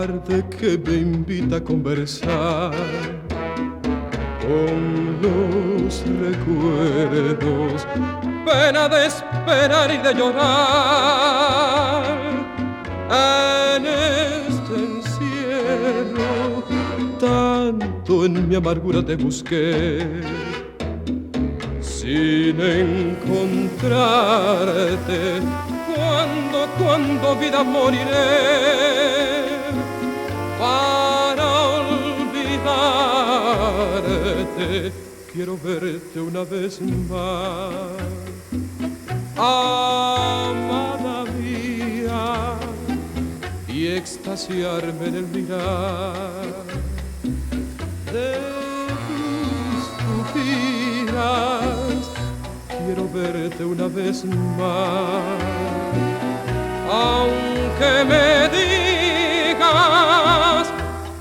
tarde que me invita a conversar con los recuerdos, pena de esperar y de llorar. En este encierro, tanto en mi amargura te busqué, sin encontrarte, cuando vida moriré, para olvidarte, quiero verte una vez más, amada mía, y extasiarme en el mirar de tus pupilas. Quiero verte una vez más, aunque me digas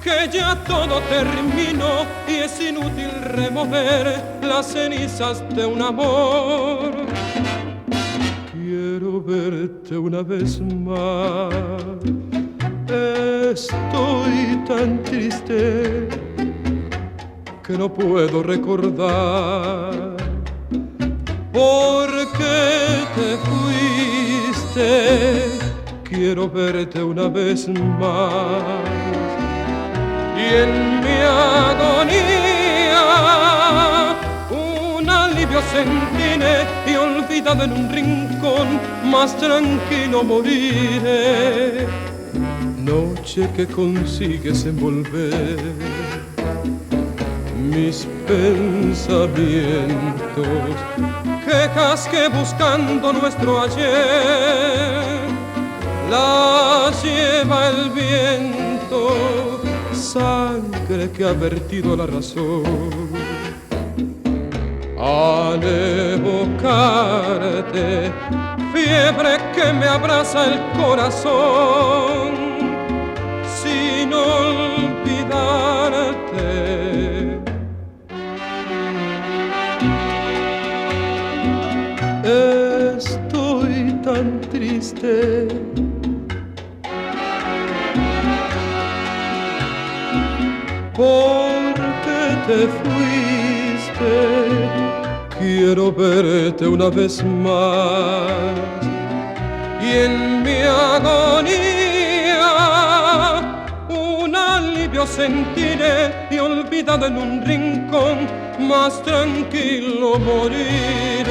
que ya todo terminó y es inútil remover las cenizas de un amor. Quiero verte una vez más, estoy tan triste que no puedo recordar por qué te fuiste. Quiero verte una vez más y en mi agonía un alivio sentiré y olvidado en un rincón más tranquilo moriré. Noche que consigues envolver mis pensamientos, quejas que buscando nuestro ayer las lleva el viento, sangre que ha vertido la razón. Al evocarte, fiebre que me abraza el corazón, sin olvidarte. Estoy tan triste porque te fuiste. Quiero verte una vez más y en mi agonía un alivio sentiré y olvidado en un rincón más tranquilo moriré.